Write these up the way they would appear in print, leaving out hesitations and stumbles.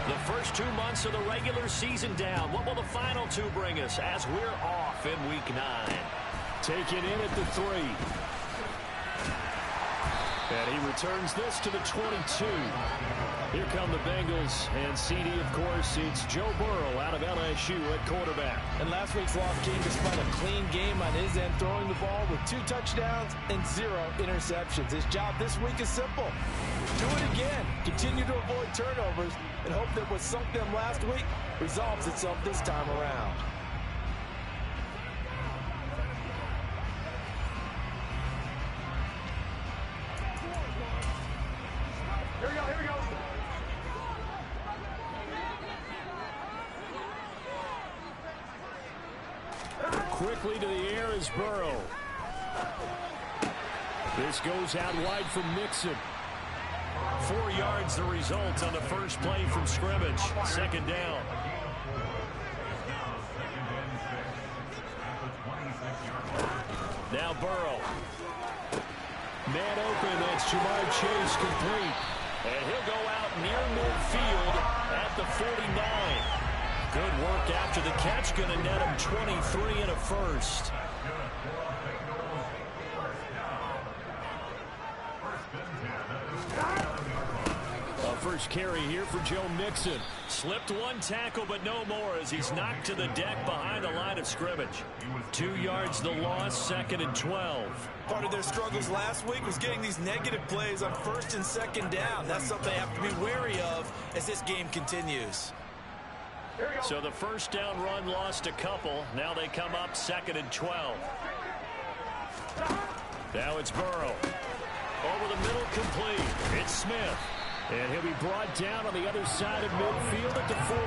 The first 2 months of the regular season down. What will the final two bring us as we're off in Week 9? Taken in at the 3. And he returns this to the 22. Here come the Bengals. And CD, of course, it's Joe Burrow out of LSU at quarterback. And last week's loss came despite a clean game on his end, throwing the ball with 2 touchdowns and 0 interceptions. His job this week is simple. Do it again. Continue to avoid turnovers and hope that what sunk them last week resolves itself this time around. Here we go. Quickly to the air is Burrow. This goes out wide from Mixon. 4 yards the result on the first play from scrimmage. Second down. Now Burrow. Man open, that's Jamar Chase complete. And he'll go out near midfield at the 49. Good work after the catch. Going to net him 23 and a first. First carry here for Joe Mixon. Slipped one tackle, but no more as he's knocked to the deck behind the line of scrimmage. 2 yards the loss, second and 12. Part of their struggles last week was getting these negative plays on first and second down. That's something they have to be wary of as this game continues. So the first down run lost a couple. Now they come up second and 12. Now it's Burrow. Over the middle, complete. It's Smith. And he'll be brought down on the other side of midfield at the 43.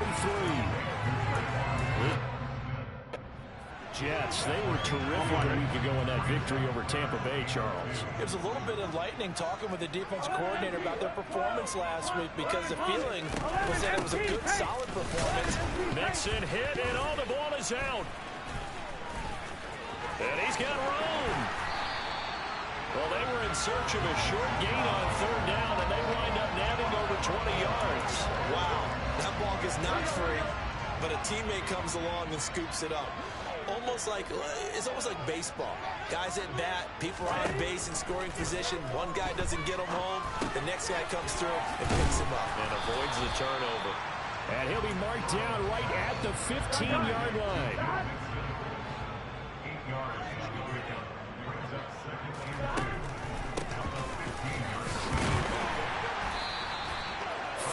Jets, they were terrific a week ago in that victory over Tampa Bay, Charles. It was a little bit enlightening talking with the defense coordinator about their performance last week because the feeling was that it was a good, solid performance. Mixon hit, and all the ball is out. And he's got room. Well, they were in search of a short gain on third down, and they wind up nabbing over 20 yards. Wow, that ball gets knocked free, but a teammate comes along and scoops it up. It's almost like baseball. Guys at bat, people are on base in scoring position. One guy doesn't get him home, the next guy comes through and picks him up. And avoids the turnover. And he'll be marked down right at the 15-yard line.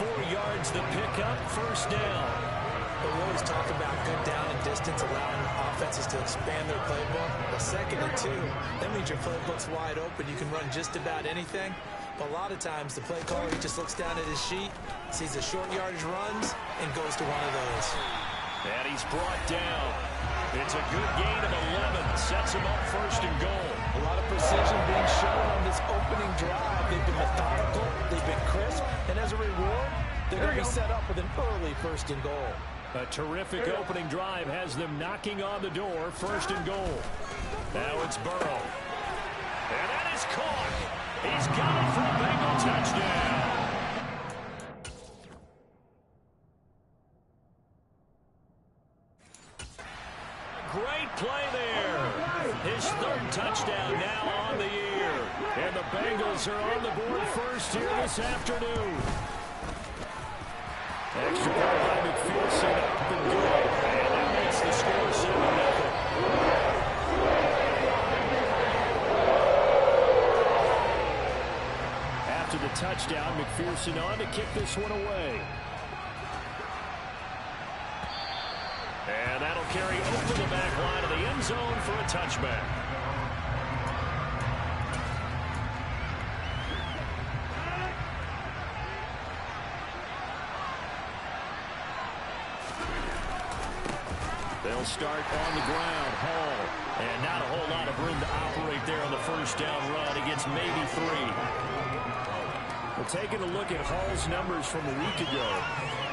4 yards the pickup, first down. But we always talk about good down and distance, allowing offenses to expand their playbook. But second and 2, that means your playbook's wide open. You can run just about anything. But a lot of times, the play caller just looks down at his sheet, sees the short yardage runs, and goes to one of those. And he's brought down. It's a good gain of 11. Sets him up first and goal. A lot of precision being shown on this opening drive. They've been methodical, they've been crisp, and as a reward, they're going to be set up with an early first and goal. A terrific opening drive has them knocking on the door, first and goal. Now it's Burrow. And that is caught. He's got it for a Bengal touchdown. Great play there. His third touchdown now on the year. And the Bengals are on the board first here this afternoon. Extra point by McPherson, up and good. And that makes the score 7-0. After the touchdown, McPherson on to kick this one away. And that'll carry over the back line of the end zone for a touchback. They'll start on the ground. Hall. And not a whole lot of room to operate there on the first down run. He gets maybe 3. Well, taking a look at Hall's numbers from a week ago.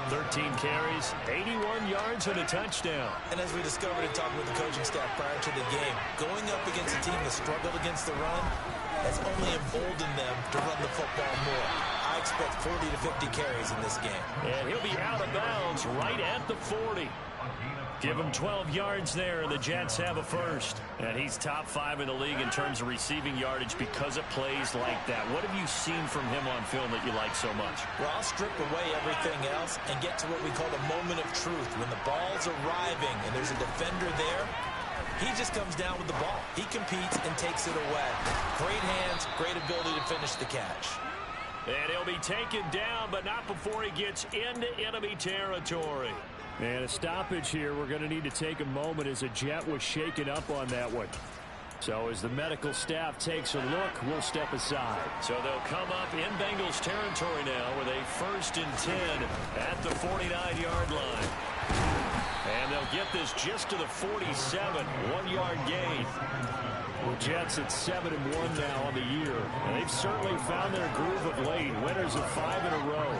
13 carries, 81 yards, and a touchdown. And as we discovered in talking with the coaching staff prior to the game, going up against a team that struggled against the run has only emboldened them to run the football more. I expect 40 to 50 carries in this game. And he'll be out of bounds right at the 40. Give him 12 yards there, and the Jets have a first. And he's top 5 in the league in terms of receiving yardage because of plays like that. What have you seen from him on film that you like so much? Well, I'll strip away everything else and get to what we call the moment of truth. When the ball's arriving and there's a defender there, he just comes down with the ball. He competes and takes it away. Great hands, great ability to finish the catch. And he'll be taken down, but not before he gets into enemy territory. And a stoppage here. We're going to need to take a moment as a Jet was shaken up on that one. So as the medical staff takes a look, we'll step aside. So they'll come up in Bengals territory now with a 1st and 10 at the 49-yard line. And they'll get this just to the 47, 1-yard gain. The Jets at 7-1 now on the year. And they've certainly found their groove of late. Winners of 5 in a row.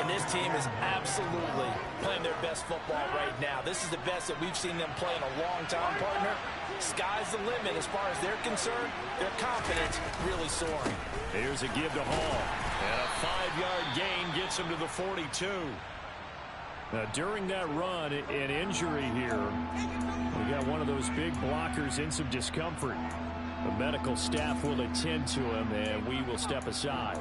And this team is absolutely playing their best football right now. This is the best that we've seen them play in a long time, partner. Sky's the limit as far as they're concerned. Their confidence really soaring. Here's a give to Hall. And a 5-yard gain gets him to the 42. Now, during that run, an injury here. We got one of those big blockers in some discomfort. The medical staff will attend to him, and we will step aside.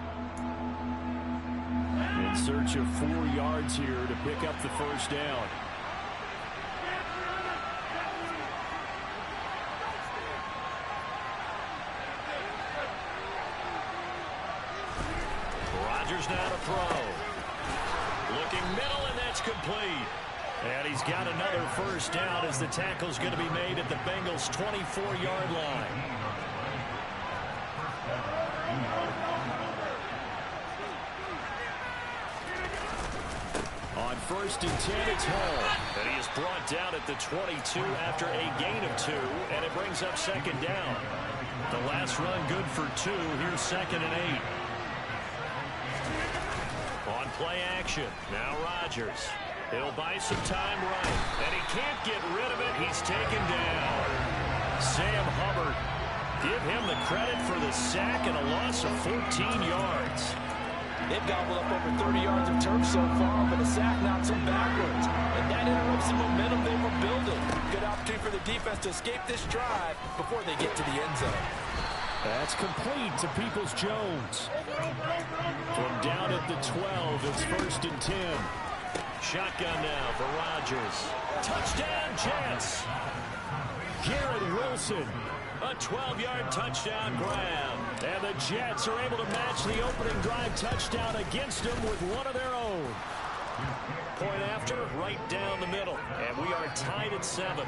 In search of 4 yards here to pick up the first down. Rodgers now to throw. Looking middle, and that's complete. And he's got another first down as the tackle's going to be made at the Bengals' 24-yard line. On 1st and 10, it's Hall. And he is brought down at the 22 after a gain of 2, and it brings up 2nd down. The last run good for 2. Here's 2nd and 8. On play action, now Rodgers. He'll buy some time right, and he can't get rid of it. He's taken down. Sam Hubbard, give him the credit for the sack and a loss of 14 yards. They've gobbled up over 30 yards of turf so far, but the sack knocks them backwards. And that interrupts the momentum they were building. Good opportunity for the defense to escape this drive before they get to the end zone. That's complete to Peoples-Jones. From down at the 12, it's 1st and 10. Shotgun now for Rodgers. Touchdown, Jets. Garrett Wilson. A 12-yard touchdown grab. And the Jets are able to match the opening drive touchdown against them with one of their own. Point after, right down the middle. And we are tied at 7.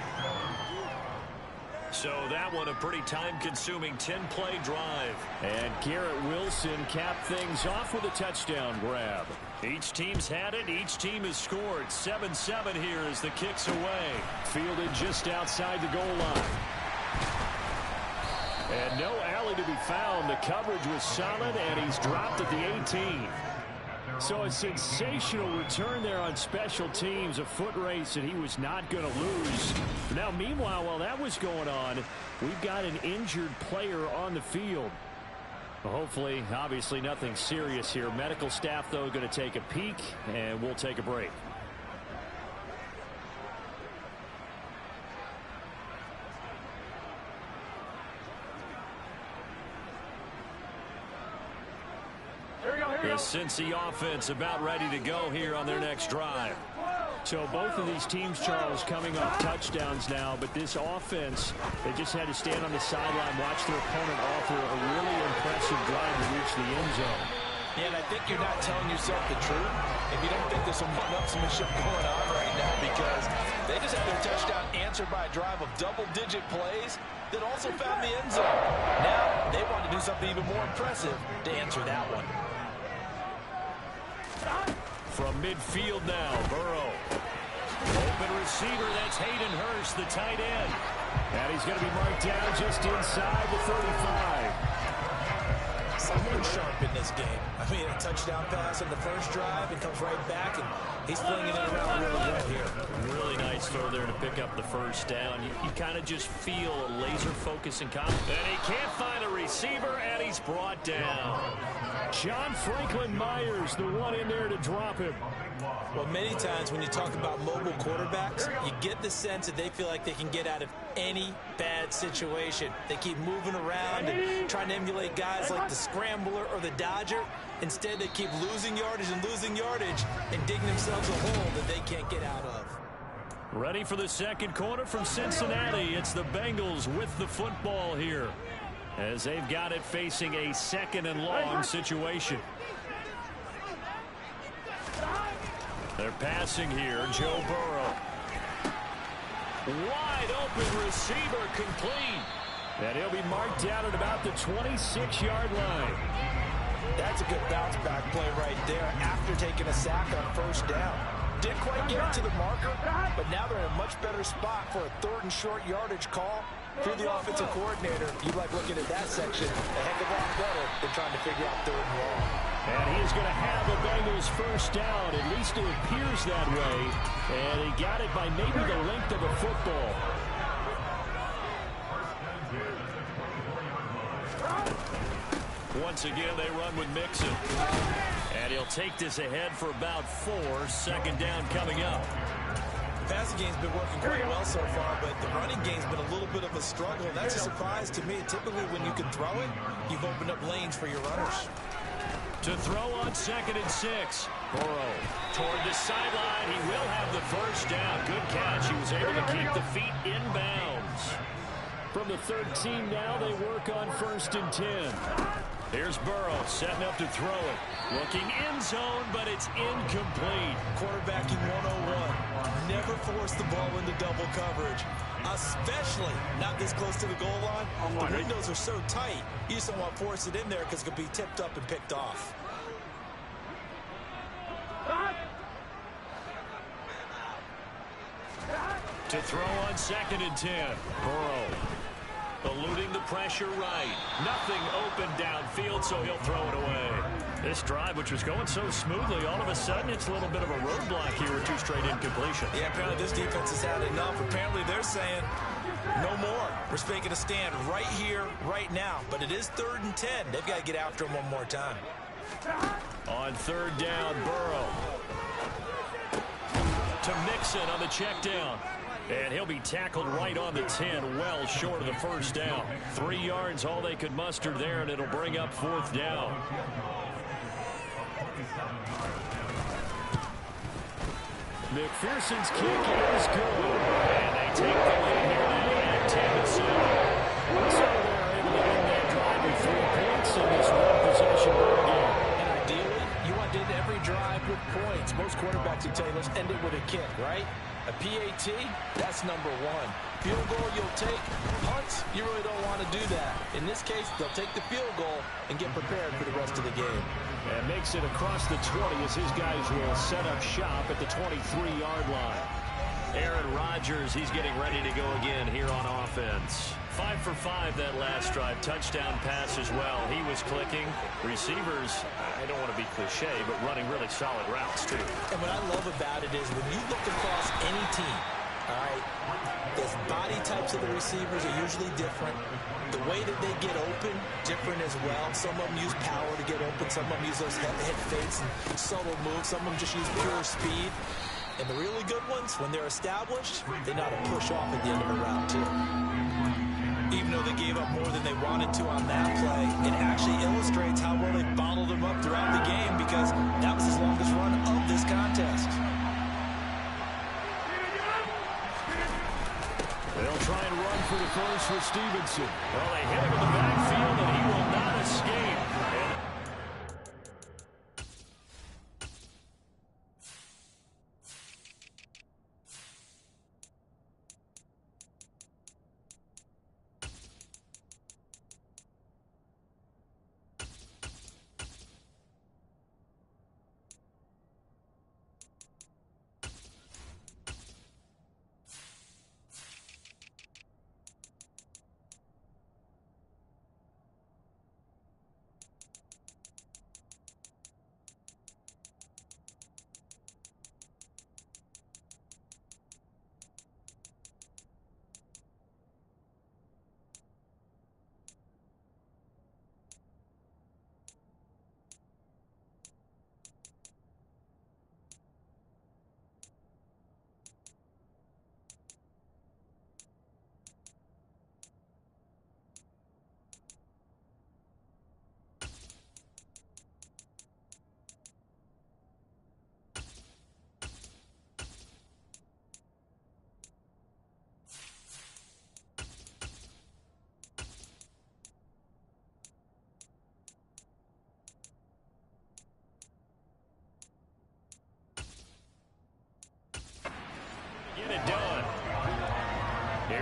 So that one a pretty time-consuming 10-play drive. And Garrett Wilson capped things off with a touchdown grab. Each team's had it. Each team has scored. 7-7 here as the kick's away. Fielded just outside the goal line. And no alley to be found. The coverage was solid, and he's dropped at the 18. So a sensational return there on special teams, a foot race that he was not going to lose. Now, meanwhile, while that was going on, we've got an injured player on the field. Well, hopefully, obviously nothing serious here. Medical staff, though, going to take a peek, and we'll take a break. The Cincy offense about ready to go here on their next drive. So both of these teams, Charles, coming off touchdowns now, but this offense, they just had to stand on the sideline, watch their opponent offer a really impressive drive to reach the end zone. Yeah, and I think you're not telling yourself the truth if you don't think there's some one-upsmanship going on right now, because they just had their touchdown answered by a drive of double-digit plays that also found the end zone. Now they want to do something even more impressive to answer that one. From midfield now, Burrow. Open receiver, that's Hayden Hurst, the tight end. And he's going to be marked down just inside the 35. Someone sharp in this game. I mean, a touchdown pass on the first drive, it comes right back, and he's flinging it around really well here. Really nice throw there to pick up the first down. You kind of just feel a laser focus and confidence. And he can't find a receiver, and he's brought down. John Franklin Myers, the one in there to drop him. Well, many times when you talk about mobile quarterbacks, you get the sense that they feel like they can get out of any bad situation. They keep moving around and trying to emulate guys like the Scrambler or the Dodger. Instead, they keep losing yardage and digging themselves a hole that they can't get out of. Ready for the second quarter from Cincinnati. It's the Bengals with the football here, as they've got it facing a second and long situation. They're passing here. Joe Burrow. Wide open receiver, complete. And he'll be marked down at about the 26-yard line. That's a good bounce back play right there after taking a sack on first down. Didn't quite get it to the marker, but now they're in a much better spot for a third and short yardage call. If you're the offensive coordinator, you like looking at that section a heck of a lot better than trying to figure out third and long. And he's going to have the Bengals first down. At least it appears that way. And he got it by maybe the length of a football. Once again, they run with Mixon. And he'll take this ahead for about 4. Second down coming up. The passing game's been working quite well so far, but the running game's been a little bit of a struggle. And that's a surprise to me. Typically, when you can throw it, you've opened up lanes for your runners. To throw on 2nd and 6. Burrow toward the sideline. He will have the first down. Good catch. He was able to keep the feet in bounds. From the 13 now, they work on 1st and 10. Here's Burrow setting up to throw it. Looking end zone, but it's incomplete. Quarterbacking 101. Never force the ball into double coverage, especially not this close to the goal line. The windows are so tight, you just don't want to force it in there because it could be tipped up and picked off. To throw on 2nd and 10. Burrow eluding the pressure right. Nothing open downfield, so he'll throw it away. This drive, which was going so smoothly, all of a sudden it's a little bit of a roadblock here with 2 straight incompletions. Yeah, apparently this defense has had enough. Apparently they're saying no more. We're making a stand right here, right now. But it is 3rd and 10. They've got to get after him one more time. On 3rd down, Burrow. To Mixon on the check down. And he'll be tackled right on the 10, well short of the first down. 3 yards, all they could muster there, and it'll bring up 4th down. McPherson's kick is good. And they take the lead here now at 10-7. So they're able to end that drive with 3 points in this one-possession ball game. And ideally, you want to end every drive with points. Most quarterbacks would tell you, let's end it with a kick, right? A PAT, that's number 1. Field goal you'll take. Punts, you really don't want to do that. In this case, they'll take the field goal and get prepared for the rest of the game. And makes it across the 20 as his guys will set up shop at the 23-yard line. Aaron Rodgers, he's getting ready to go again here on offense. 5 for 5 that last drive. Touchdown pass as well. He was clicking. Receivers, I don't want to be cliche, but running really solid routes, too. And what I love about it is when you look across any team, all right, the body types of the receivers are usually different. The way that they get open, different as well. Some of them use power to get open. Some of them use those head fakes and subtle moves. Some of them just use pure speed. And the really good ones, when they're established, they know how to push off at the end of a route, too. Even though they gave up more than they wanted to on that play, it actually illustrates how well they bottled them up throughout the game because that was his longest run of this contest. They'll try and run for the first with Stevenson. Well, they hit him in the backfield, and he will not escape.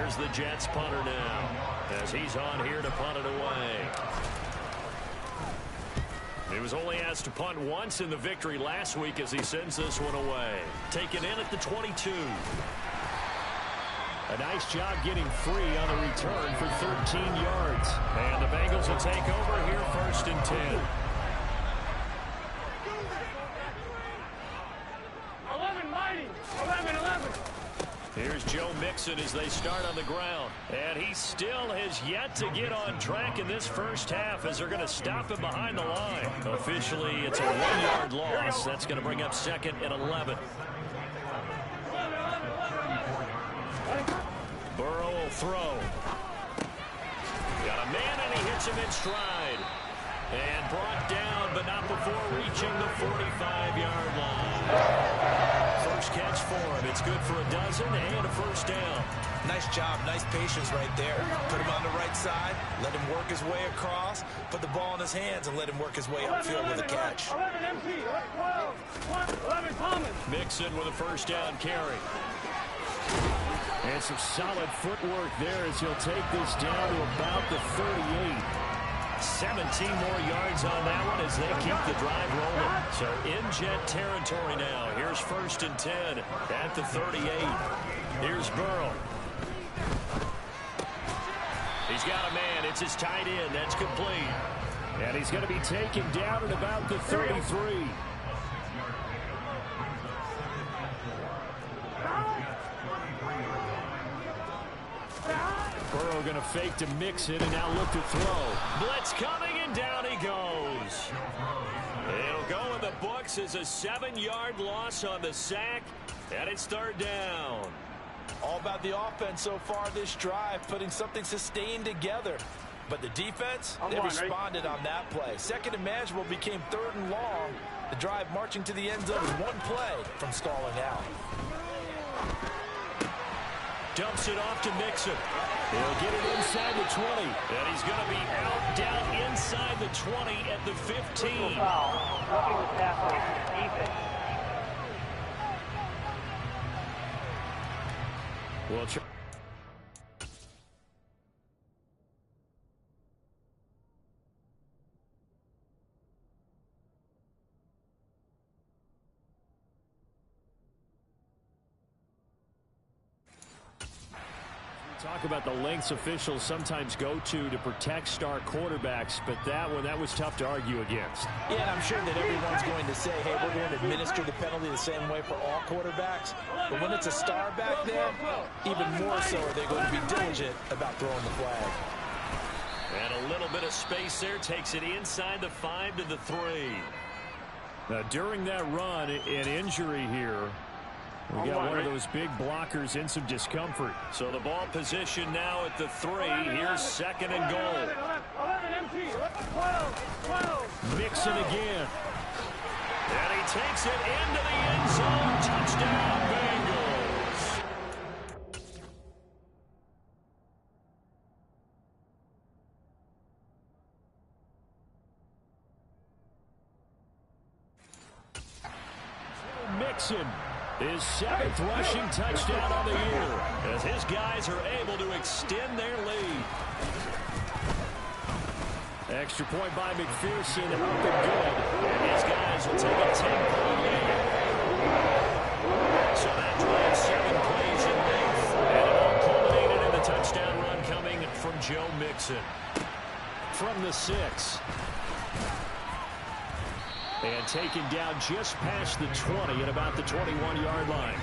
There's the Jets punter now, as he's on here to punt it away. He was only asked to punt once in the victory last week as he sends this one away. Taken in at the 22. A nice job getting free on the return for 13 yards. And the Bengals will take over here, 1st and 10. 11. Here's Joe Mixon as they start on the ground. And he still has yet to get on track in this first half as they're going to stop him behind the line. Officially, it's a 1-yard loss. That's going to bring up 2nd and 11. Burrow will throw. Got a man, and he hits him in stride. And brought down, but not before reaching the 45-yard line. First catch for him. It's good for a dozen and a first down. Nice job, nice patience right there. Put him on the right side, let him work his way across, put the ball in his hands, and let him work his way upfield with a catch. 11 Mixon with a first down carry. And some solid footwork there as he'll take this down to about the 38. 17 more yards on that one as they keep the drive rolling. So in Jet territory now. Here's 1st and 10 at the 38. Here's Burrow. He's got a man. It's his tight end. That's complete. And he's going to be taken down at about the 33. Burrow going to fake to Mixon and now look to throw. Blitz coming, and down he goes. It'll go in the books as a 7-yard loss on the sack, and it's 3rd down. All about the offense so far this drive, putting something sustained together. But the defense, they responded on that play. 2nd and manageable became 3rd and long. The drive marching to the end zone is one play from stalling out. Dumps it off to Mixon. He'll get it inside the 20. And he's going to be out down inside the 20 at the 15. Well, talk about the lengths officials sometimes go to protect star quarterbacks, but that was tough to argue against. Yeah, and I'm sure that everyone's going to say, hey, we're going to administer the penalty the same way for all quarterbacks. But when it's a star back there, even more so are they going to be diligent about throwing the flag. And a little bit of space there takes it inside the 5 to the 3. Now, during that run, an injury here. We got one of those big blockers in some discomfort. So the ball position now at the 3. Here's 2nd and goal. 12. Mixon again. And he takes it into the end zone. Touchdown, Bengals. Mixon. His 7th rushing touchdown on the year as his guys are able to extend their lead. Extra point by McPherson, up and good. And his guys will take a 10-point lead. So that drives 7 plays in length. And it all culminated in the touchdown run coming from Joe Mixon. From the 6. And taken down just past the 20 at about the 21-yard line.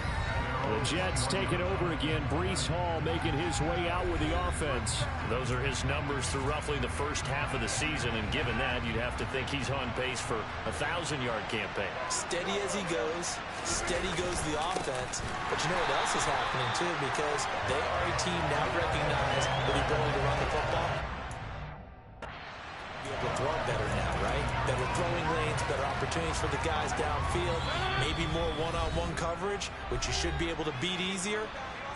The Jets taking over again. Breece Hall making his way out with the offense. Those are his numbers through roughly the first half of the season, and given that, you'd have to think he's on pace for a 1,000-yard campaign. Steady as he goes, steady goes the offense. But you know what else is happening, too, because they are a team now recognized with the ability to run the football. Be able to throw it better now, right? Better throwing lanes, better opportunities for the guys downfield, maybe more one-on-one coverage, which you should be able to beat easier.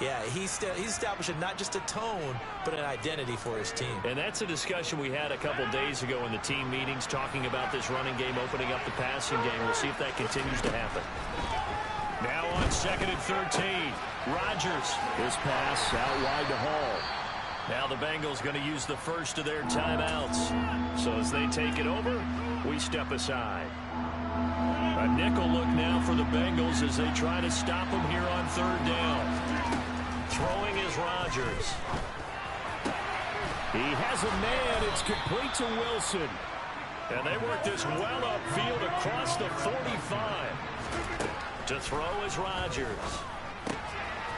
Yeah, he's establishing not just a tone, but an identity for his team. And that's a discussion we had a couple days ago in the team meetings, talking about this running game, opening up the passing game. We'll see if that continues to happen. Now on 2nd and 13. Rodgers. This pass out wide to Hall. Now the Bengals going to use the first of their timeouts. So as they take it over, we step aside. A nickel look now for the Bengals as they try to stop them here on 3rd down. Throwing is Rodgers. He has a man. It's complete to Wilson. And they work this well upfield across the 45. To throw is Rodgers.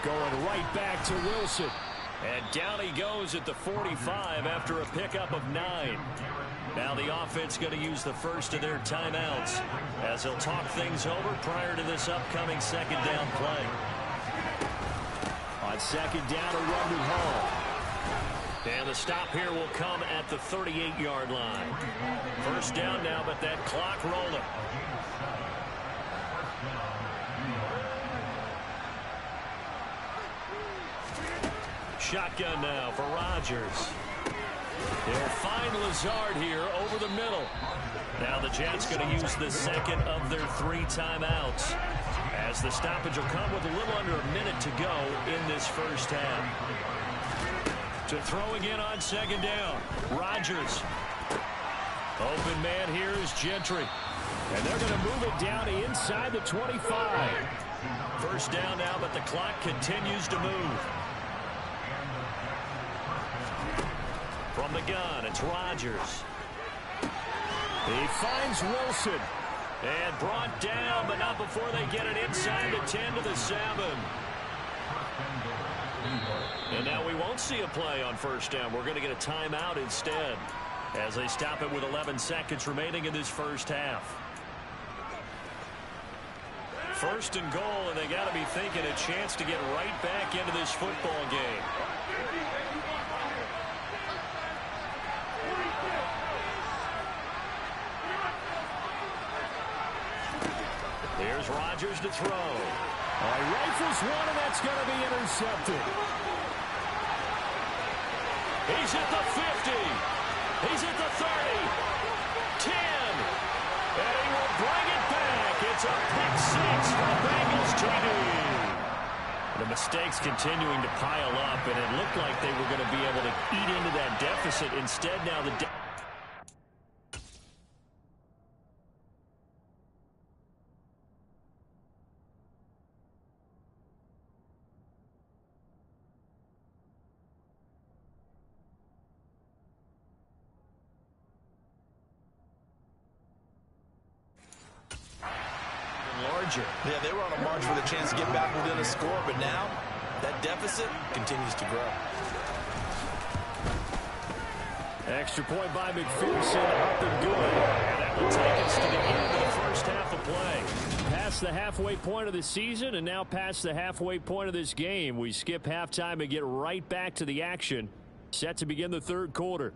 Going right back to Wilson. And down he goes at the 45 after a pickup of 9. Now the offense going to use the first of their timeouts as they'll talk things over prior to this upcoming 2nd down play. On 2nd down, a run with Hall. And the stop here will come at the 38-yard line. 1st down now, but that clock rolling. Shotgun now for Rodgers. They'll find Lazard here over the middle. Now the Jets going to use the 2nd of their 3 timeouts as the stoppage will come with a little under a minute to go in this 1st half. To throw again on 2nd down. Rodgers. Open man here is Gentry. And they're going to move it down to inside the 25. 1st down now, but the clock continues to move. From the gun, it's Rodgers. He finds Wilson. And brought down, but not before they get it inside the 10 to the 7. And now we won't see a play on 1st down. We're going to get a timeout instead as they stop it with 11 seconds remaining in this 1st half. 1st and goal, and they got to be thinking a chance to get right back into this football game. Here's Rodgers to throw. Rifles one, and that's going to be intercepted. He's at the 50. He's at the 30. 10. And he will bring it back. It's a pick 6 for Bengals TV. The mistakes continuing to pile up, and it looked like they were going to be able to eat into that deficit. Instead, now the Yeah, they were on a march with a chance to get back within a score, but now that deficit continues to grow. Extra point by McPherson, up and good. And that will take us to the end of the 1st half of play. Past the halfway point of the season and now past the halfway point of this game. We skip halftime and get right back to the action. Set to begin the 3rd quarter.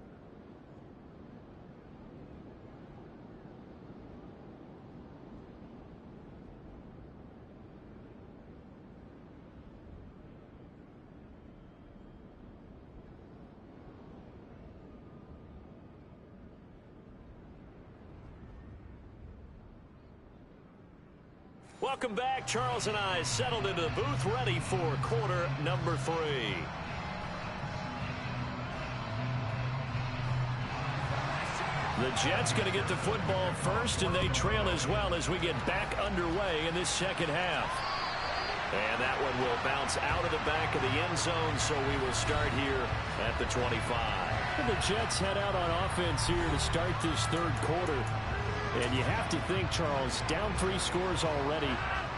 Welcome back. Charles and I settled into the booth, ready for quarter number 3. The Jets going to get the football first, and they trail as well as we get back underway in this 2nd half. And that one will bounce out of the back of the end zone, so we will start here at the 25. And the Jets head out on offense here to start this 3rd quarter. And you have to think, Charles, down 3 scores already.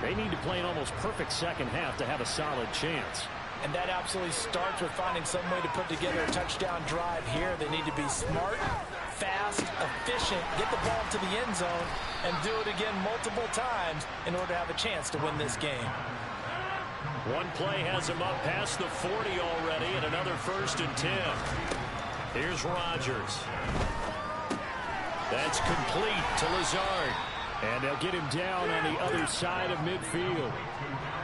They need to play an almost perfect 2nd half to have a solid chance. And that absolutely starts with finding some way to put together a touchdown drive here. They need to be smart, fast, efficient, get the ball to the end zone, and do it again multiple times in order to have a chance to win this game. One play has him up past the 40 already, and another 1st and 10. Here's Rodgers. That's complete to Lazard. And they'll get him down on the other side of midfield.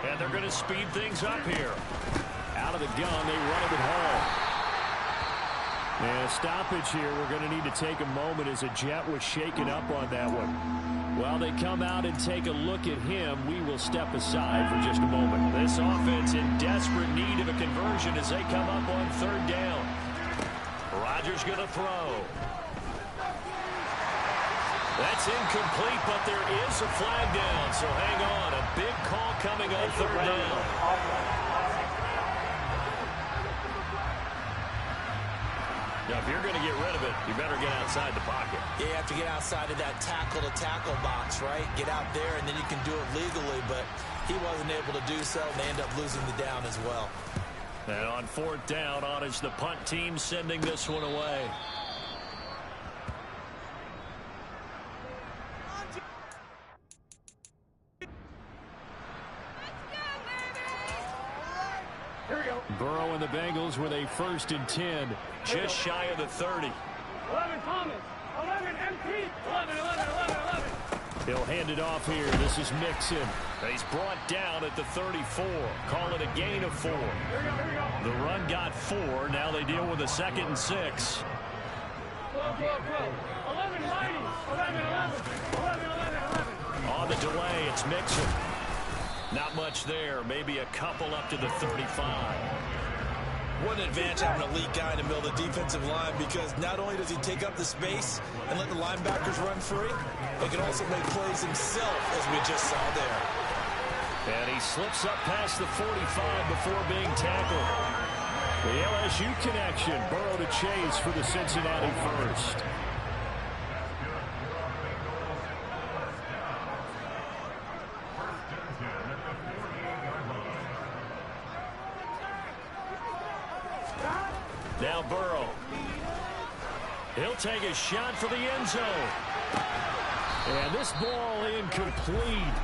And they're going to speed things up here. Out of the gun, they run it with Hall. And a stoppage here. We're going to need to take a moment as a Jet was shaken up on that one. While they come out and take a look at him, we will step aside for just a moment. This offense in desperate need of a conversion as they come up on third down. Rodgers going to throw. That's incomplete, but there is a flag down, so hang on. A big call coming on third down. Now, if you're going to get rid of it, you better get outside the pocket. Yeah, you have to get outside of that tackle-to-tackle box, right? Get out there, and then you can do it legally, but he wasn't able to do so, and they end up losing the down as well. And on fourth down, on is the punt team sending this one away. Burrow and the Bengals with a 1st and 10. Just shy of the 30. 11 Thomas. 11 MT. 11, 11, 11, 11. He'll hand it off here. This is Mixon. He's brought down at the 34. Call it a gain of 4. Here we go, here we go. The run got 4. Now they deal with a 2nd and 6. 12, 12, 12. 11 mighty. 11, 11. 11, 11, 11. On the delay, it's Mixon. Not much there. Maybe a couple up to the 35. What an advantage having an elite guy in the middle of the defensive line, because not only does he take up the space and let the linebackers run free, he can also make plays himself, as we just saw there. And he slips up past the 45 before being tackled. The LSU connection. Burrow to Chase for the Cincinnati first. Now Burrow. He'll take a shot for the end zone. And this ball incomplete.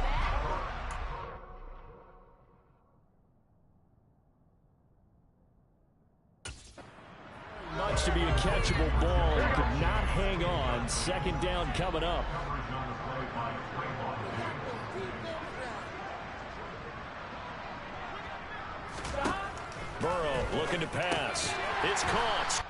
Much to be a catchable ball. Could not hang on. 2nd down coming up. Burrow looking to pass. It's caught.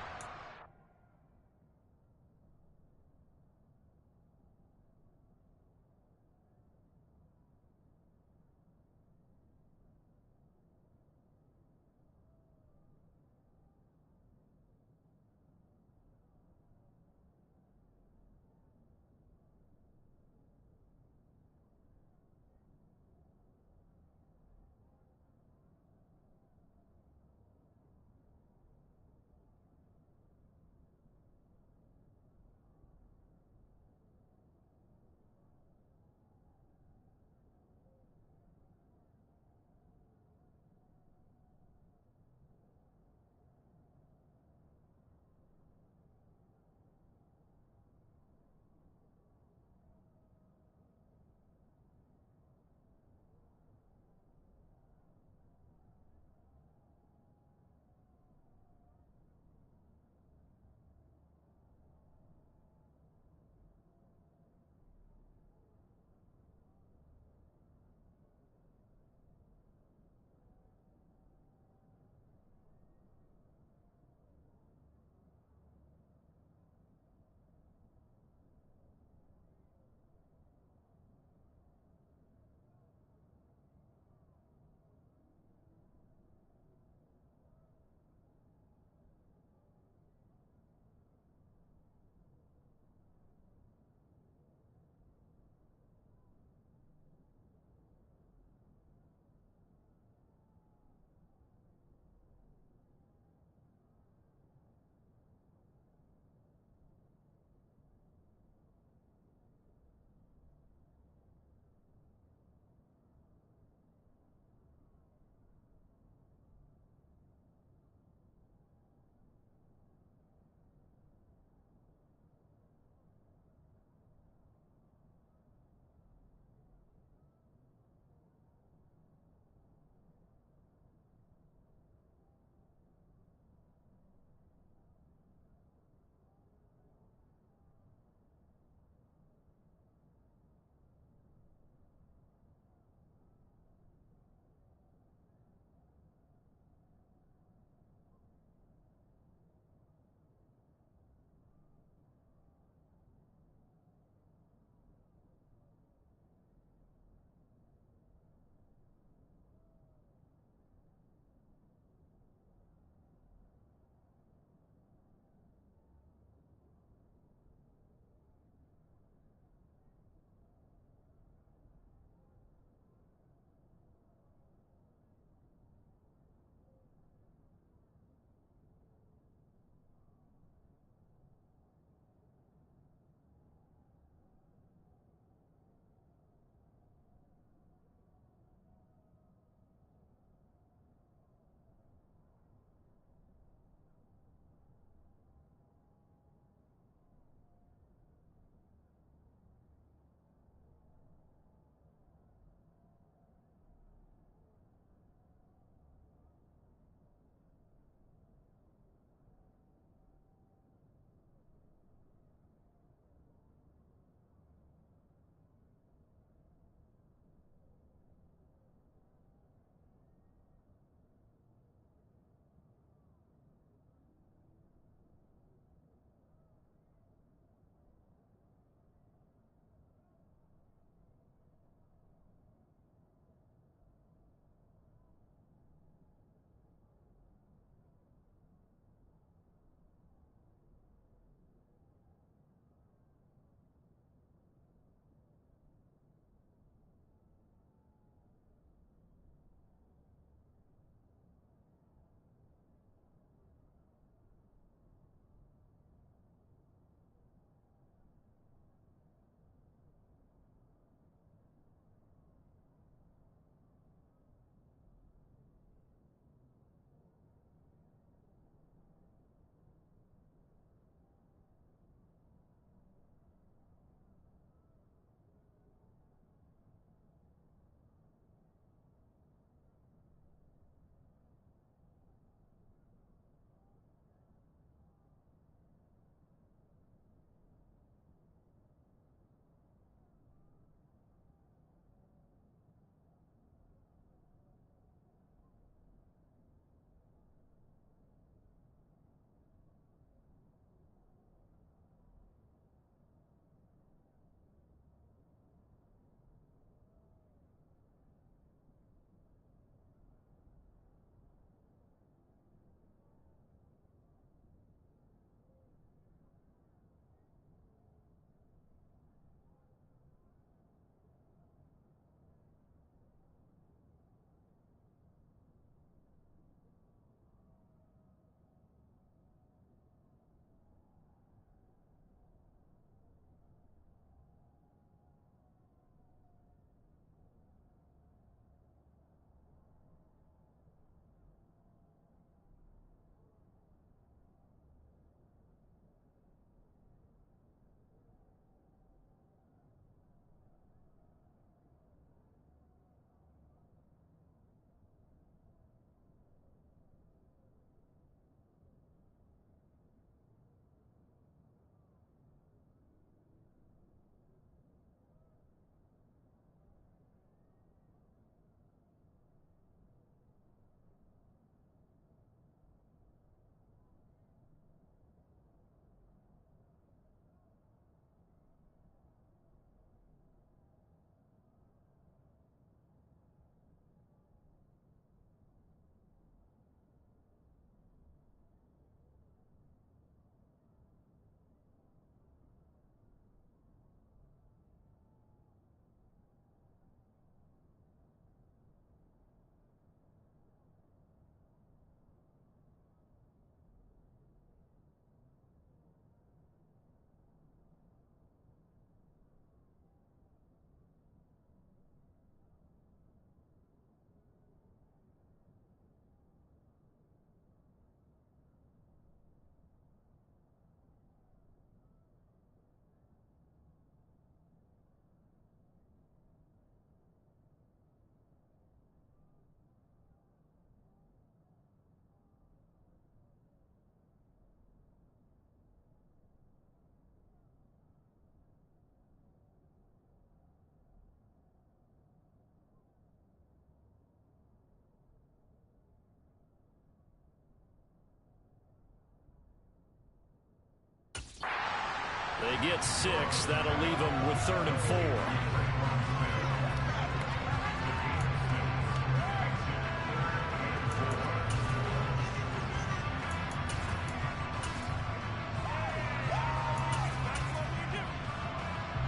They get 6. That'll leave them with 3rd and 4.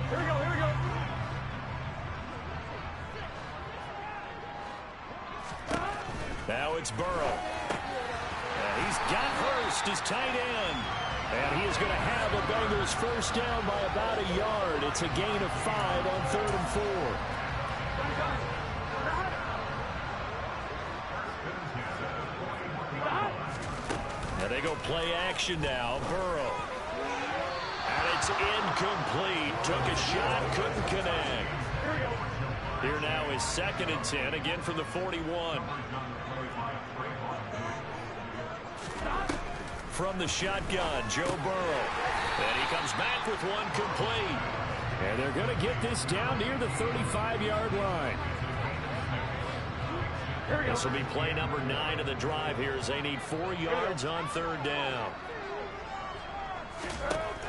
Here we go. Now it's Burrow. He's got Hurst, his tight end. And he is going to have the Bengals first down by about a yard. It's a gain of 5 on 3rd and 4. Now they go play action now. Burrow. And it's incomplete. Took a shot, couldn't connect. Here now is 2nd and 10, again from the 41. From the shotgun, Joe Burrow. And he comes back with one complete. And they're going to get this down near the 35-yard line. This will be play number 9 of the drive here as they need 4 yards on 3rd down.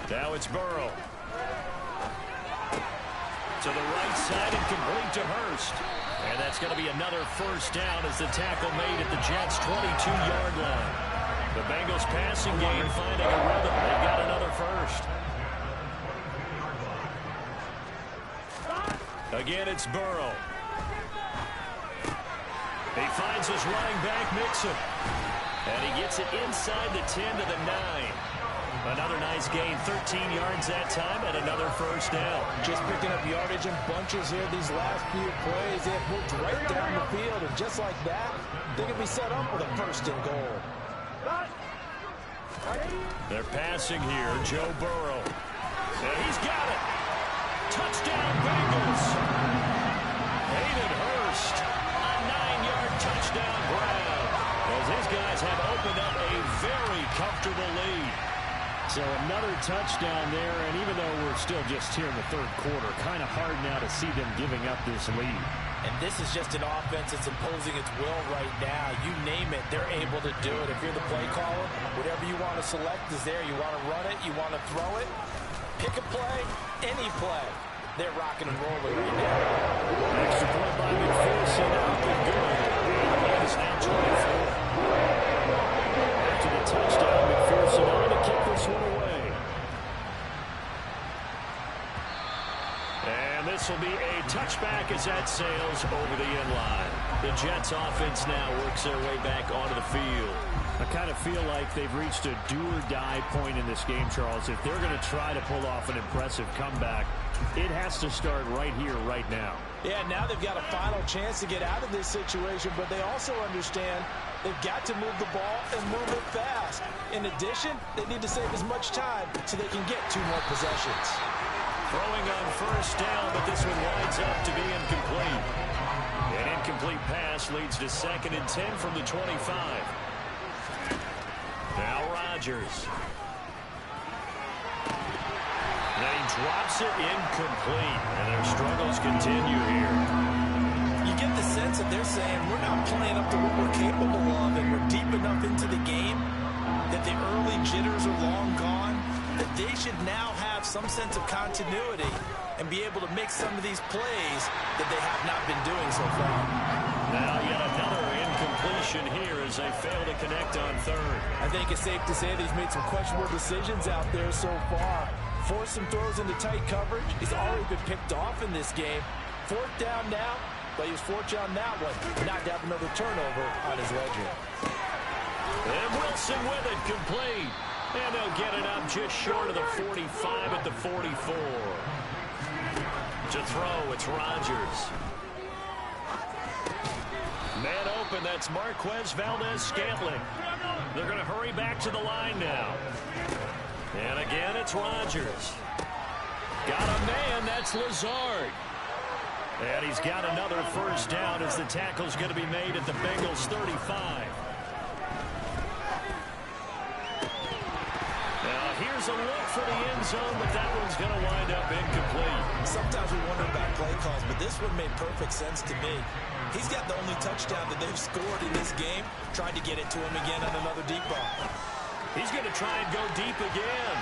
Now it's Burrow. To the right side and complete to Hurst. And that's going to be another first down as the tackle made at the Jets' 22-yard line. The Bengals passing game finding a rhythm. They've got another first. Again, it's Burrow. He finds his running back, Mixon. And he gets it inside the 10 to the 9. Another nice gain, 13 yards that time, and another first down. Just picking up yardage in bunches here these last few plays. They have moved right down the field, and just like that, they can be set up with a 1st and goal. They're passing here, Joe Burrow. And he's got it. Touchdown, Bengals. Hayden Hurst, a 9-yard touchdown grab. As these guys have opened up a very comfortable lead. So another touchdown there, and even though we're still just here in the 3rd quarter, kind of hard now to see them giving up this lead. And this is just an offense that's imposing its will right now. You name it, they're able to do it. If you're the play caller, whatever you want to select is there. You want to run it, you want to throw it, pick a play, any play. They're rocking and rolling right now. Extra point by McPherson, up and good. It's now 24. After the touchdown, McPherson on to kick this one away. And this will be a touchback as that sails over the inline. The Jets offense now works their way back onto the field. I kind of feel like they've reached a do-or-die point in this game, Charles. If they're going to try to pull off an impressive comeback, it has to start right here, right now. Yeah, now they've got a final chance to get out of this situation, but they also understand they've got to move the ball and move it fast. In addition, they need to save as much time so they can get 2 more possessions. Throwing on first down, but this one winds up to be incomplete. An incomplete pass leads to 2nd and 10 from the 25. Now Rodgers. Then he drops it incomplete, and their struggles continue here. You get the sense that they're saying we're not playing up to what we're capable of, and we're deep enough into the game that the early jitters are long gone, that they should now have some sense of continuity and be able to make some of these plays that they have not been doing so far. Now yet another incompletion here as they fail to connect on 3rd. I think it's safe to say that he's made some questionable decisions out there so far. Forced some throws into tight coverage. He's already been picked off in this game. 4th down now, but he was fortunate on that one not to have another turnover on his ledger. And Wilson with it, complete. And they'll get it up just short of the 45 at the 44. To throw, it's Rodgers. Man open, that's Marquez Valdez-Scantling. They're going to hurry back to the line now. And again, it's Rodgers. Got a man, that's Lazard. And he's got another first down as the tackle's going to be made at the Bengals' 35. Now, here's a look for the end zone, but that one's going to wind up incomplete. Sometimes we wonder about play calls, but this one made perfect sense to me. He's got the only touchdown that they've scored in this game. Tried to get it to him again on another deep ball. He's going to try and go deep again.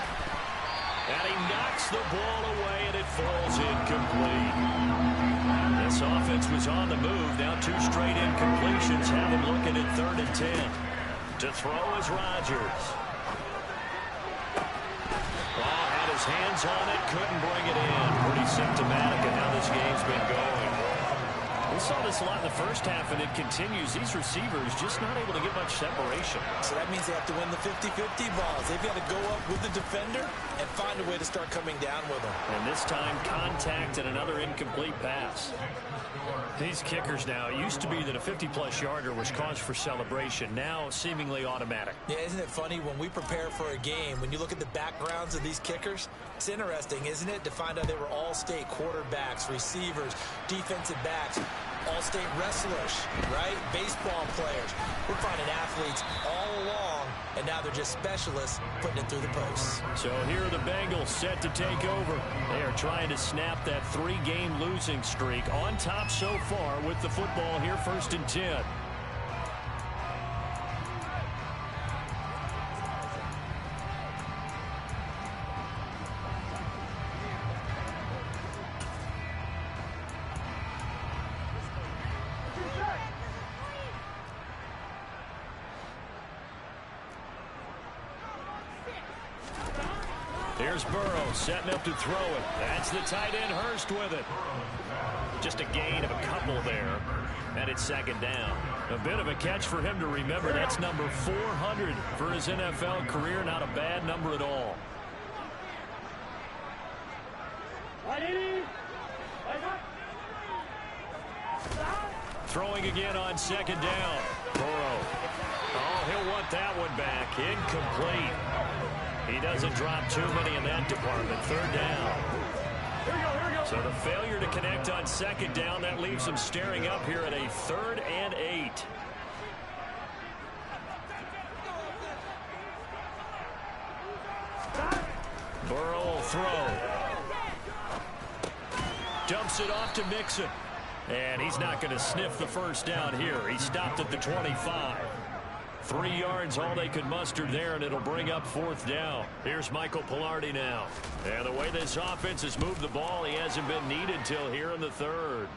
And he knocks the ball away, and it falls incomplete. This offense was on the move. Now 2 straight incompletions have him looking at 3rd and 10. To throw is Rodgers. Oh, had his hands on it, couldn't bring it in. Pretty symptomatic of how this game's been going. We saw this a lot in the first half, and it continues. These receivers just not able to get much separation. So that means they have to win the 50-50 balls. They've got to go up with the defender and find a way to start coming down with them. And this time, contact and another incomplete pass. These kickers now, it used to be that a 50-plus yarder was cause for celebration. Now, seemingly automatic. Yeah, isn't it funny when we prepare for a game, when you look at the backgrounds of these kickers, it's interesting, isn't it, to find out they were all-state quarterbacks, receivers, defensive backs, all-state wrestlers, right? Baseball players. We're finding athletes all along, and now they're just specialists putting it through the posts. So here are the Bengals set to take over. They are trying to snap that 3-game losing streak. On top so far with the football here, 1st and 10. Here's Burrow setting up to throw it. That's the tight end Hurst with it. Just a gain of a couple there. And it's 2nd down. A bit of a catch for him to remember. That's number 400 for his NFL career. Not a bad number at all. Throwing again on 2nd down. Burrow. Oh, he'll want that one back. Incomplete. He doesn't drop too many in that department. 3rd down. So the failure to connect on 2nd down, that leaves him staring up here at a 3rd and 8. Burrow will throw. Dumps it off to Mixon. And he's not going to sniff the 1st down here. He stopped at the 25. 3 yards, all they could muster there, and it'll bring up 4th down. Here's Michael Pilardi now. And the way this offense has moved the ball, he hasn't been needed till here in the 3rd.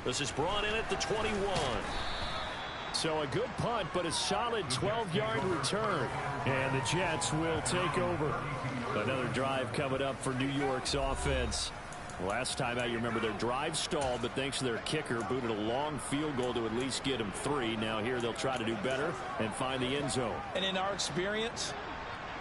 This is brought in at the 21. So a good punt, but a solid 12-yard return. And the Jets will take over. Another drive coming up for New York's offense. Last time out, you remember their drive stalled, but thanks to their kicker, booted a long field goal to at least get them 3. Now here they'll try to do better and find the end zone. And in our experience,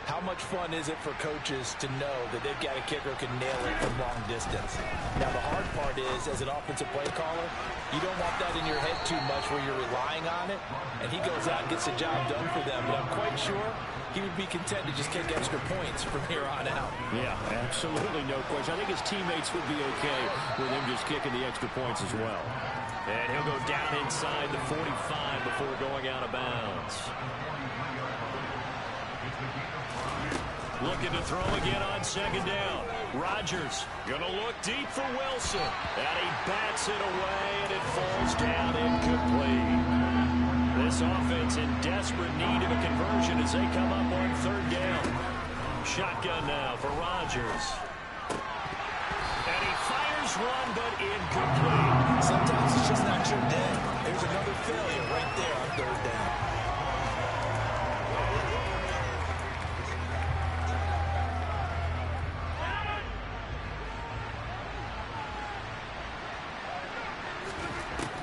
how much fun is it for coaches to know that they've got a kicker who can nail it from long distance? Now the hard part is, as an offensive play caller, you don't want that in your head too much where you're relying on it, and he goes out and gets the job done for them. But I'm quite sure he would be content to just kick extra points from here on out. Yeah, absolutely no question. I think his teammates would be okay with him just kicking the extra points as well. And he'll go down inside the 45 before going out of bounds. Looking to throw again on 2nd down. Rodgers going to look deep for Wilson. And he bats it away, and it falls down incomplete. This offense in desperate need of a conversion as they come up on 3rd down. Shotgun now for Rodgers. And he fires one, but incomplete. Sometimes it's just not your day. There's another failure right there on 3rd down.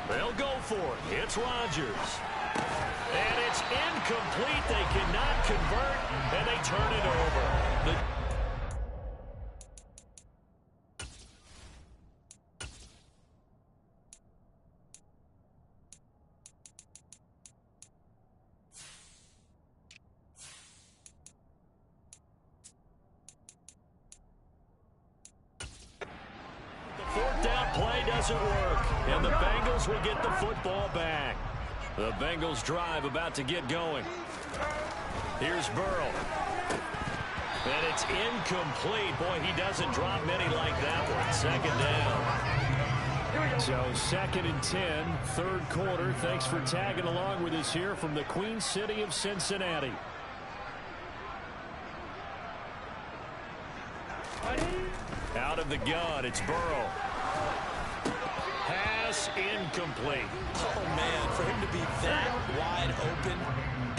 They'll go for it. It's Rodgers. And it's incomplete. They cannot convert, and they turn it over. The 4th down play doesn't work, and the Bengals will get the football back. The Bengals drive about to get going. Here's Burrow. And it's incomplete. Boy, he doesn't drop many like that one. 2nd down. So 2nd and 10, 3rd quarter. Thanks for tagging along with us here from the Queen City of Cincinnati. of the gun. It's Burrow. Pass incomplete. Oh, man, for him to be that wide open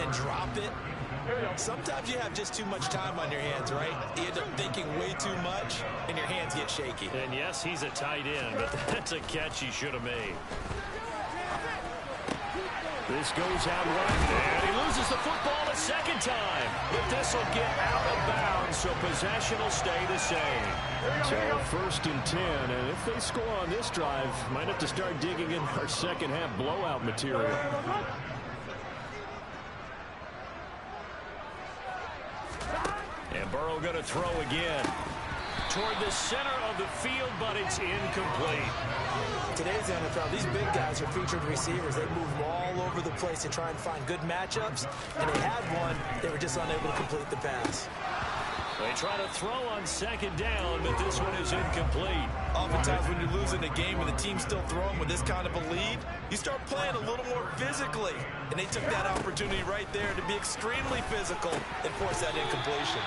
and drop it, sometimes you have just too much time on your hands, right? You end up thinking way too much, and your hands get shaky. And yes, he's a tight end, but that's a catch he should have made. This goes out right, and he loses the football a second time. But this will get out of bounds, so possession will stay the same. So 1st and 10, and if they score on this drive, might have to start digging in our second half blowout material. And Burrow going to throw again. Toward the center of the field, but it's incomplete. Today's NFL, these big guys are featured receivers. They move all over the place to try and find good matchups, and they had one. They were just unable to complete the pass. They try to throw on 2nd down, but this one is incomplete. Oftentimes when you're losing a game and the team's still throwing with this kind of a lead, you start playing a little more physically. And they took that opportunity right there to be extremely physical and force that incompletion.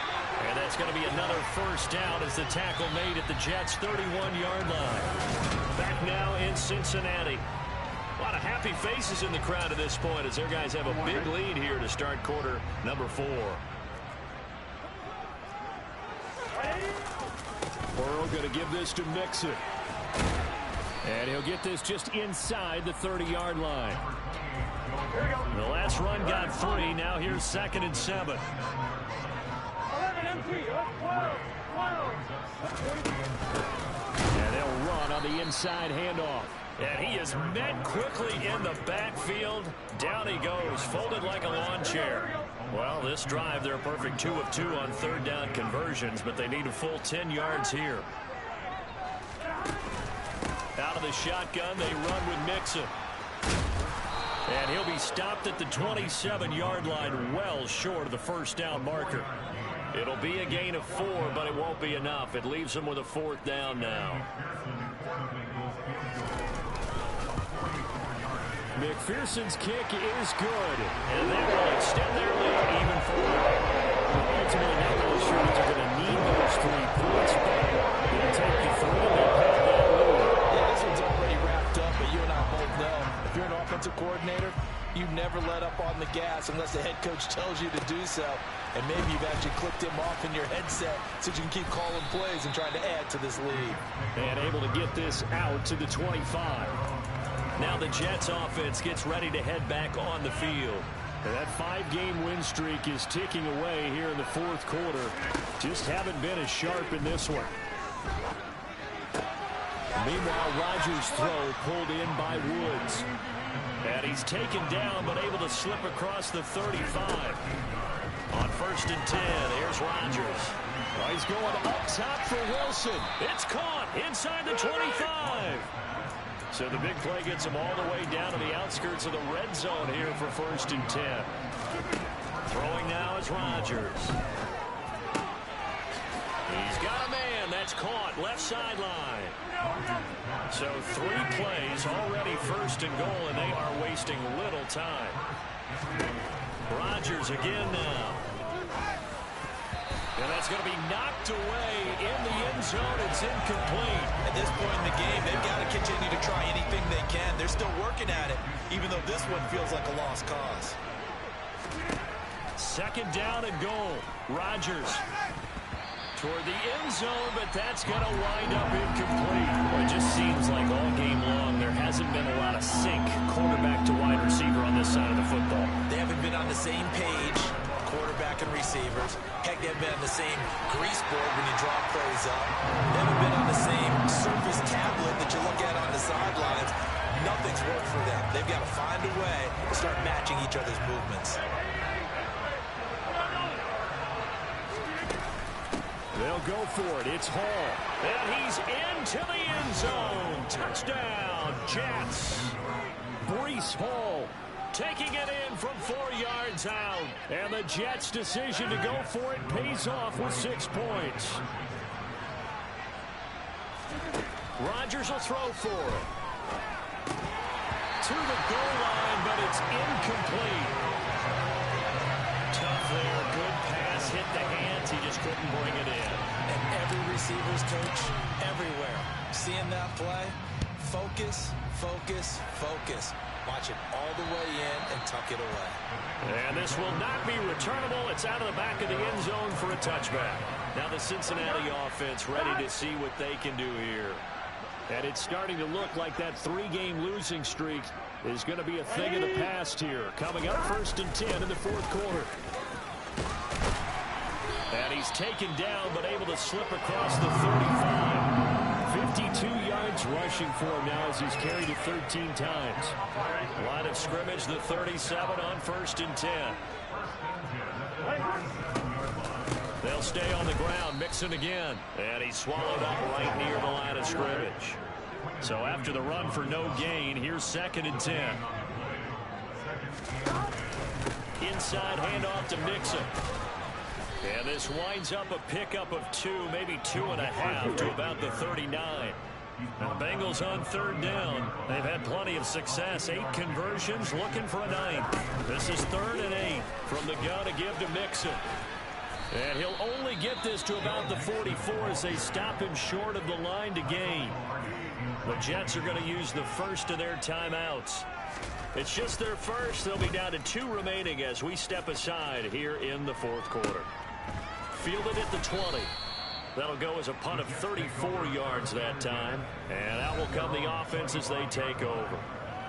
And that's going to be another 1st down as the tackle made at the Jets' 31-yard line. Back now in Cincinnati. A lot of happy faces in the crowd at this point as their guys have a big lead here to start quarter number 4. Burrow going to give this to Mixon. And he'll get this just inside the 30-yard line. The last run got 3. Now here's 2nd and 7. And they'll run on the inside handoff. And he is met quickly in the backfield. Down he goes, folded like a lawn chair. Well, this drive, they're a perfect 2 of 2 on 3rd down conversions, but they need a full 10 yards here. Out of the shotgun, they run with Mixon. And he'll be stopped at the 27-yard line, well short of the 1st down marker. It'll be a gain of 4, but it won't be enough. It leaves him with a 4th down now. McPherson's kick is good. And they will extend their lead even further. Ultimately, not really sure that they're going to need those 3 points, but they'll take the 3 and they'll have that lead. Yeah, this one's already wrapped up, but you and I both know if you're an offensive coordinator, you never let up on the gas unless the head coach tells you to do so. And maybe you've actually clicked him off in your headset so you can keep calling plays and trying to add to this lead. And able to get this out to the 25. Now the Jets offense gets ready to head back on the field. And that 5-game win streak is ticking away here in the 4th quarter. Just haven't been as sharp in this one. Meanwhile, Rodgers' throw pulled in by Woods. And he's taken down but able to slip across the 35. On 1st and 10, here's Rodgers. Oh, he's going up top for Wilson. It's caught inside the 25. So the big play gets him all the way down to the outskirts of the red zone here for 1st and 10. Throwing now is Rodgers. He's got a man. That's caught. Left sideline. So 3 plays already 1st and goal, and they are wasting little time. Rodgers again now. And that's going to be knocked away in the end zone. It's incomplete. At this point in the game, they've got to continue to try anything they can. They're still working at it, even though this one feels like a lost cause. 2nd down and goal. Rodgers toward the end zone, but that's going to wind up incomplete. Well, it just seems like all game long there hasn't been a lot of sync quarterback to wide receiver on this side of the football. They haven't been on the same page, quarterback and receivers. Heck, they haven't been on the same grease board when you draw plays up. They haven't been on the same Surface tablet that you look at on the sidelines. Nothing's worked for them. They've got to find a way to start matching each other's movements. They'll go for it. It's Hall. And he's into the end zone. Touchdown, Jets. Breece Hall taking it in from 4 yards out. And the Jets' decision to go for it pays off with 6 points. Rodgers will throw for it. To the goal line, but it's incomplete. Tough there. Good pass hit the hands. He just couldn't bring it in. And every receiver's coach everywhere. Seeing that play, focus, focus, focus. Watch it all the way in and tuck it away. And this will not be returnable. It's out of the back of the end zone for a touchback. Now the Cincinnati offense ready to see what they can do here. And it's starting to look like that 3-game losing streak is going to be a thing of the past here. Coming up 1st and 10 in the 4th quarter. And he's taken down but able to slip across the 35. 52 yards rushing for him now as he's carried it 13 times. Line of scrimmage, the 37 on 1st and 10. They'll stay on the ground, Mixon again. And he's swallowed up right near the line of scrimmage. So after the run for no gain, here's 2nd and 10. Inside handoff to Mixon. And this winds up a pickup of 2, maybe 2.5 to about the 39. Now the Bengals on 3rd down. They've had plenty of success. 8 conversions, looking for a 9th. This is 3rd and 8 from the gun to give to Mixon. And he'll only get this to about the 44 as they stop him short of the line to gain. The Jets are going to use the first of their timeouts. It's just their first. They'll be down to 2 remaining as we step aside here in the 4th quarter. Fielded at the 20. That'll go as a punt of 34 yards that time. And out will come the offense as they take over.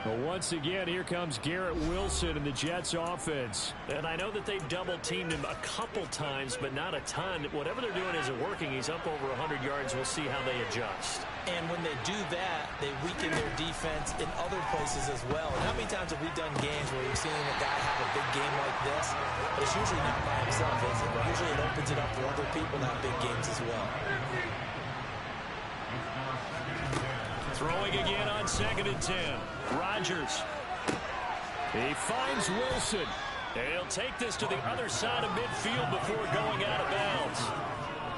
Well, once again, here comes Garrett Wilson in the Jets offense. And I know that they've double-teamed him a couple times, but not a ton. Whatever they're doing isn't working. He's up over 100 yards. We'll see how they adjust. And when they do that, they weaken their defense in other places as well. And how many times have we done games where we've seen a guy have a big game like this? But it's usually not by himself, is it? Usually it opens it up for other people to have big games as well. Throwing again on 2nd and 10. Rodgers. He finds Wilson. And he'll take this to the other side of midfield before going out of bounds.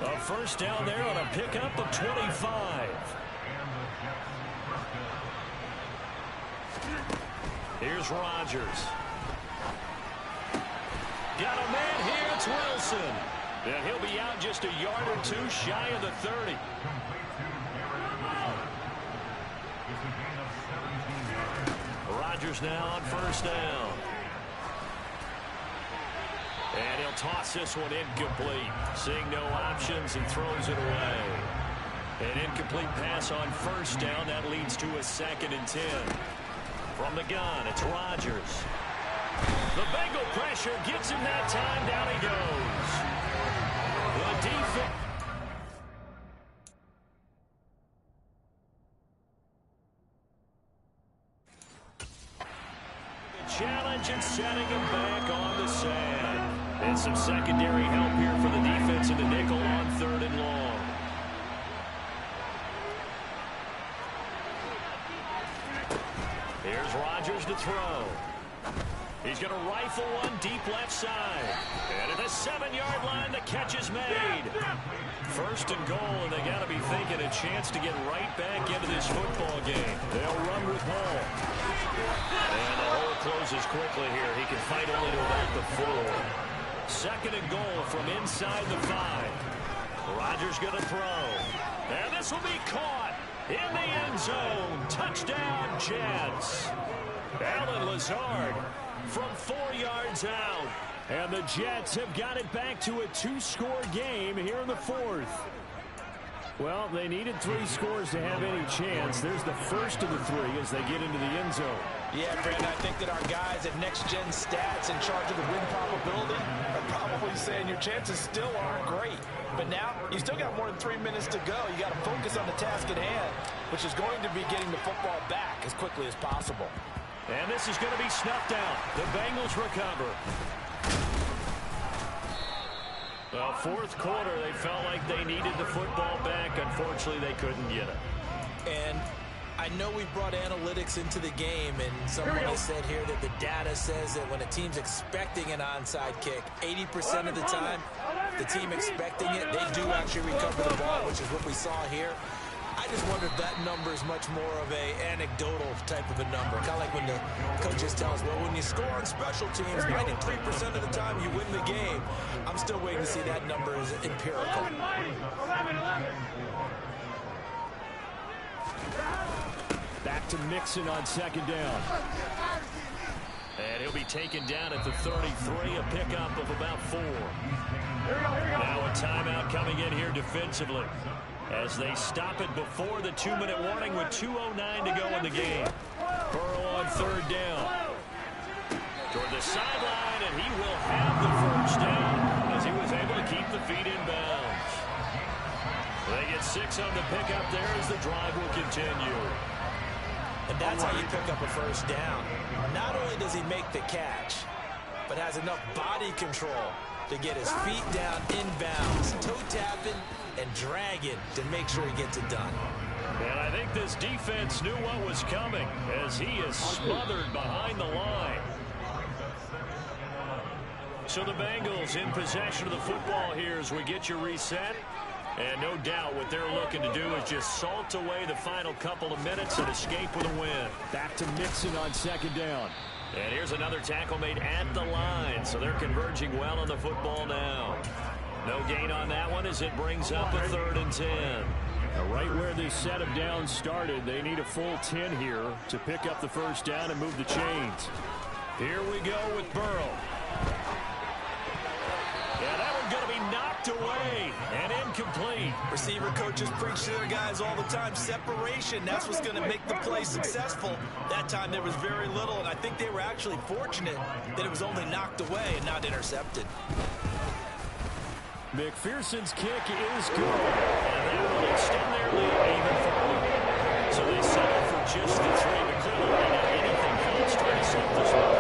A 1st down there on a pickup of 25. Here's Rodgers. Got a man here. It's Wilson. And he'll be out just a yard or 2 shy of the 30. Rodgers now on 1st down. And he'll toss this one incomplete. Seeing no options, he throws it away. An incomplete pass on 1st down. That leads to a 2nd and 10. From the gun, it's Rodgers. The Bengal pressure gets him that time. Down he goes. The defense. Challenge and setting him back on the sand. And some secondary help here for the defense in the nickel on 3rd and long. Here's Rodgers to throw. He's going to rifle one deep left side. And at the 7-yard line, the catch is made. 1st and goal, and they got to be thinking a chance to get right back into this football game. They'll run with Hall. And the hole closes quickly here. He can fight only to about the 4. 2nd and goal from inside the 5. Rodgers going to throw. And this will be caught in the end zone. Touchdown, Jets. Allen Lazard from 4 yards out. And the Jets have got it back to a 2-score game here in the 4th. Well, they needed 3 scores to have any chance. There's the first of the 3 as they get into the end zone. Yeah, Brandon, I think that our guys at Next Gen Stats in charge of the win probability are probably saying your chances still aren't great. But now, you still got more than 3 minutes to go. You got to focus on the task at hand, which is going to be getting the football back as quickly as possible. And this is going to be snuffed out. The Bengals recover. Well, 4th quarter, they felt like they needed the football back. Unfortunately, they couldn't get it. And I know we brought analytics into the game, and someone has said here that the data says that when a team's expecting an onside kick, 80% of the time, the team expecting it, they do actually recover the ball, which is what we saw here. I just wonder if that number is much more of a anecdotal type of a number. Kind of like when the coaches tell us, well, when you score on special teams, 93% of the time you win the game. I'm still waiting to see that number is empirical. 11. Back to Mixon on second down. And he'll be taken down at the 33, a pickup of about 4. Now a timeout coming in here defensively as they stop it before the 2-minute warning with 2:09 to go in the game. Burrow on third down. Toward the sideline, and he will have the first down as he was able to keep the feet in bounds. They get 6 on the pickup there as the drive will continue. And that's how you pick up a first down. Not only does he make the catch, but has enough body control to get his feet down inbounds, toe tapping and dragging to make sure he gets it done. And I think this defense knew what was coming as he is smothered behind the line. So the Bengals in possession of the football here as we get you reset. And no doubt what they're looking to do is just salt away the final couple of minutes and escape with a win. Back to Mixon on second down. And here's another tackle made at the line, so they're converging well on the football now. No gain on that one as it brings up a 3rd and 10. Now right where this set of downs started, they need a full 10 here to pick up the first down and move the chains. Here we go with Burrow. Yeah, that one's going to be knocked away and incomplete. Receiver coaches preach to their guys all the time. Separation, that's what's going to make the play successful. That time there was very little, and I think they were actually fortunate that it was only knocked away and not intercepted. McPherson's kick is good. And that will extend their lead even further. So they settle for just the 3, but clearly right now anything counts to intercept this one.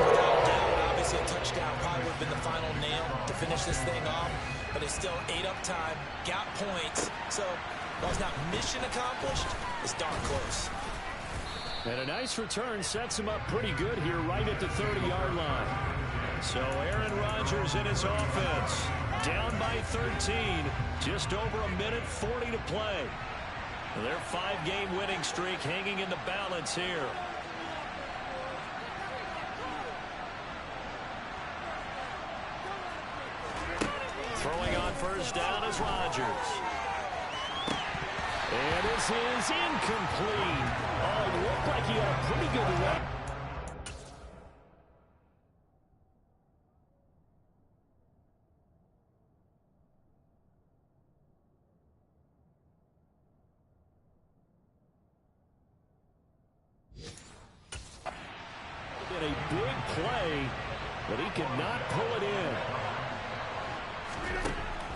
Without doubt, obviously a touchdown probably would have been the final nail to finish this thing off, but it's still 8 up time, got points, so while it's not mission accomplished, it's darn close. And a nice return sets him up pretty good here right at the 30-yard line. So Aaron Rodgers in his offense, down by 13, just over 1:40 to play. Their 5-game winning streak hanging in the balance here. Throwing on first down is Rodgers. And this is incomplete. Oh, it looked like he had a pretty good run. A big play, but he could not pull it in.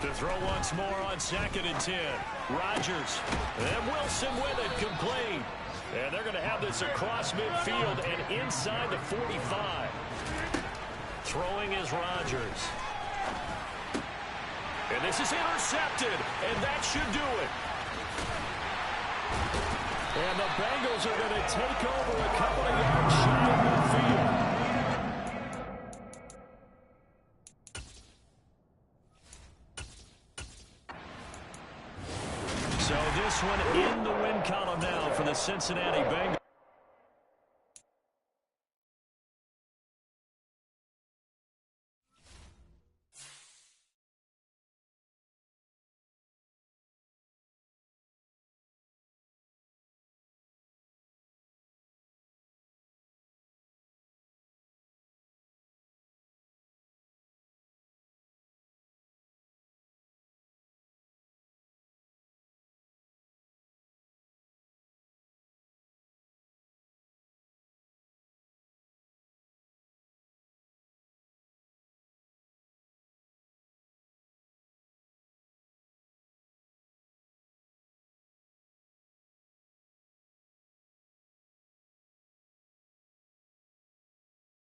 To throw once more on 2nd and 10. Rodgers. And Wilson with it, complete. And they're going to have this across midfield and inside the 45. Throwing is Rodgers. And this is intercepted, and that should do it. And the Bengals are going to take over a couple of yards shy of midfield. So this one in the win column now for the Cincinnati Bengals.